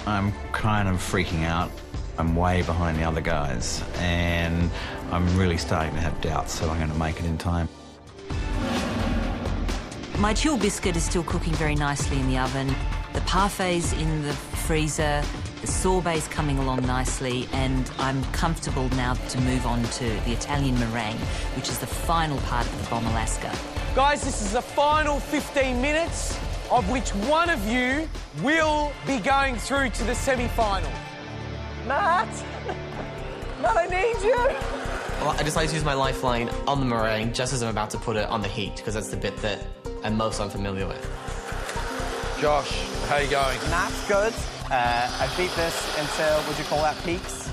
I'm kind of freaking out. I'm way behind the other guys, and I'm really starting to have doubts that I'm going to make it in time. My chilled biscuit is still cooking very nicely in the oven. The parfait's in the freezer, the sorbet's coming along nicely, and I'm comfortable now to move on to the Italian meringue, which is the final part of the Bomb Alaska. Guys, this is the final 15 minutes, of which one of you will be going through to the semi-final. Matt! Matt, I need you! Well, I decided to use my lifeline on the meringue just as I'm about to put it on the heat, because that's the bit that I'm most unfamiliar with. Josh, how are you going? Matt, good. I beat this until, would you call that peaks?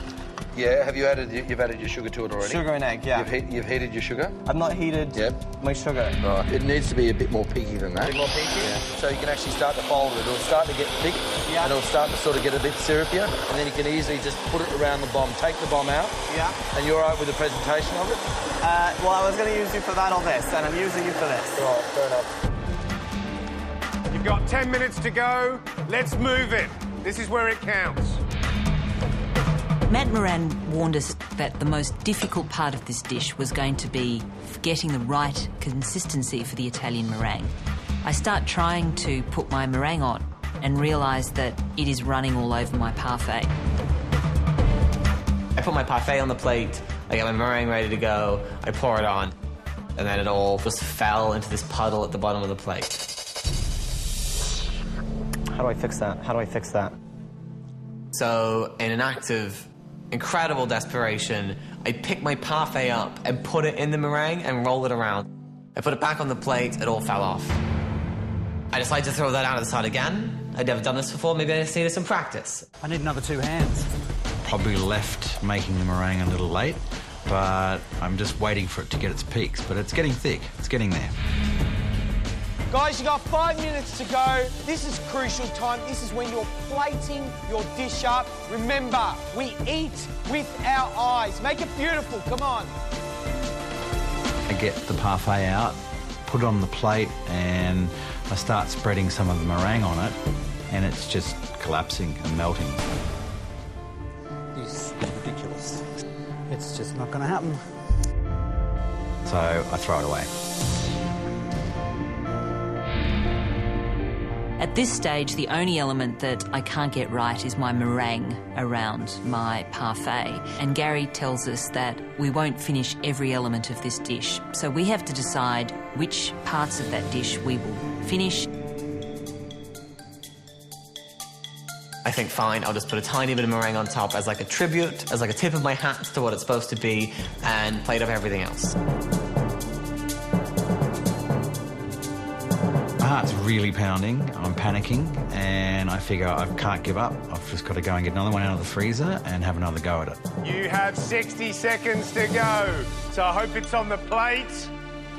Yeah, have you added, you've added your sugar to it already? Sugar and egg, yeah. You've heated your sugar? I've not heated my sugar. Right. It needs to be a bit more peaky than that. A bit more peaky? Yeah. So you can actually start to fold it. It'll start to get thick, and it'll start to sort of get a bit syrupier, and then you can easily just put it around the bomb. Take the bomb out. Yeah. And you're all right with the presentation of it? Well, I was going to use you for that or this, and I'm using you for this. Right, fair enough. You've got 10 minutes to go. Let's move it. This is where it counts. Matt Moran warned us that the most difficult part of this dish was going to be getting the right consistency for the Italian meringue. I start trying to put my meringue on and realise that it is running all over my parfait. I put my parfait on the plate, I get my meringue ready to go, I pour it on, and then it all just fell into this puddle at the bottom of the plate. How do I fix that? How do I fix that? So, in an act of incredible desperation, I pick my parfait up and put it in the meringue and roll it around. I put it back on the plate, it all fell off. I decided to throw that out of the side again. I'd never done this before, maybe I just needed some practice. I need another 2 hands. Probably left making the meringue a little late, but I'm just waiting for it to get its peaks. But it's getting thick, it's getting there. Guys, you got 5 minutes to go. This is crucial time. This is when you're plating your dish up. Remember, we eat with our eyes. Make it beautiful, come on. I get the parfait out, put it on the plate, and I start spreading some of the meringue on it, and it's just collapsing and melting. This is ridiculous. It's just not going to happen. So I throw it away. At this stage, the only element that I can't get right is my meringue around my parfait. And Gary tells us that we won't finish every element of this dish. So we have to decide which parts of that dish we will finish. I think, fine, I'll just put a tiny bit of meringue on top as like a tribute, as like a tip of my hat to what it's supposed to be, and plate up everything else. My heart's really pounding, I'm panicking, and I figure I can't give up. I've just got to go and get another one out of the freezer and have another go at it. You have 60 seconds to go, so I hope it's on the plate.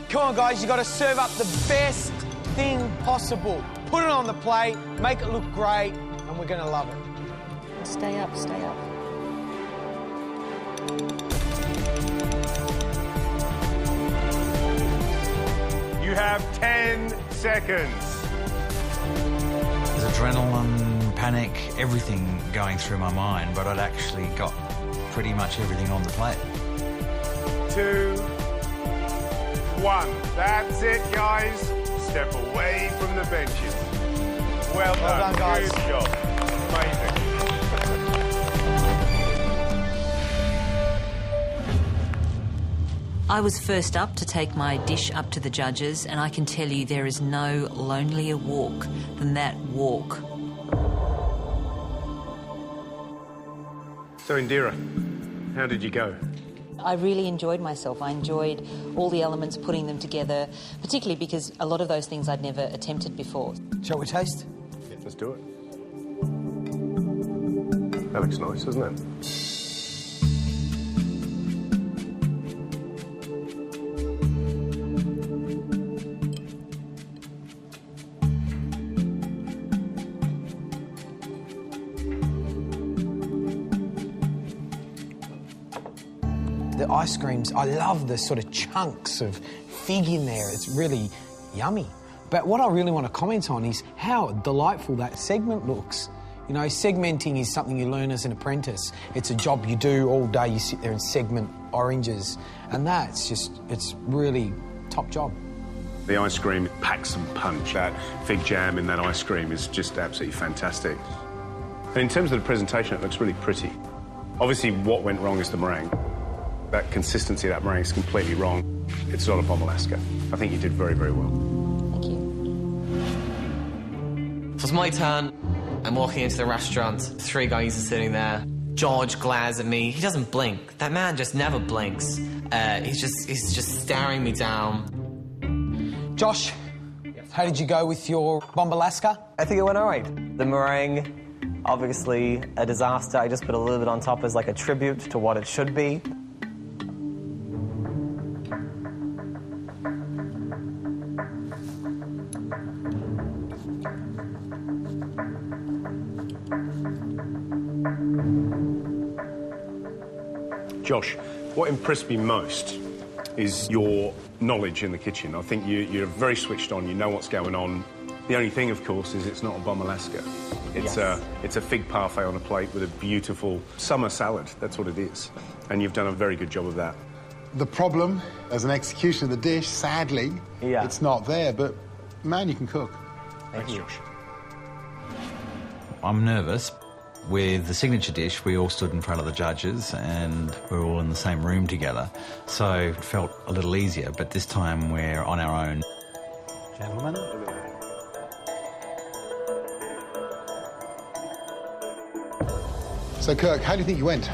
Come on, guys, you got to serve up the best thing possible. Put it on the plate, make it look great, and we're going to love it. Stay up, stay up. You have 10 seconds. There's adrenaline, panic, everything going through my mind, but I'd actually got pretty much everything on the plate. 2, 1. That's it, guys. Step away from the benches. Well done, guys. Good job. Amazing. I was first up to take my dish up to the judges, and I can tell you there is no lonelier walk than that walk. So, Indira, how did you go? I really enjoyed myself. I enjoyed all the elements, putting them together, particularly because a lot of those things I'd never attempted before. Shall we taste? Yeah, let's do it. That looks nice, doesn't it? The ice creams, I love the sort of chunks of fig in there. It's really yummy. But what I really want to comment on is how delightful that segment looks. You know, segmenting is something you learn as an apprentice. It's a job you do all day. You sit there and segment oranges, and that's just, it's really top job. The ice cream packs some punch. That fig jam in that ice cream is just absolutely fantastic. And in terms of the presentation, it looks really pretty. Obviously, what went wrong is the meringue. That consistency of that meringue is completely wrong. It's not a bomb Alaska. I think you did very, very well. Thank you. So it's my turn. I'm walking into the restaurant. 3 guys are sitting there. George glares at me. He doesn't blink. That man just never blinks. He's just staring me down. Josh, how did you go with your bomb Alaska? I think it went all right. The meringue, obviously a disaster. I just put a little bit on top as like a tribute to what it should be. Josh, what impressed me most is your knowledge in the kitchen. I think you're very switched on, you know what's going on. The only thing, of course, is it's not a bomb Alaska. It's a fig parfait on a plate with a beautiful summer salad. That's what it is. And you've done a very good job of that. The problem, as an execution of the dish, sadly, it's not there, but man, you can cook. Thanks, Josh. I'm nervous. With the signature dish, we all stood in front of the judges and we're all in the same room together. So it felt a little easier, but this time we're on our own. Gentlemen. So, Kirk, how do you think you went?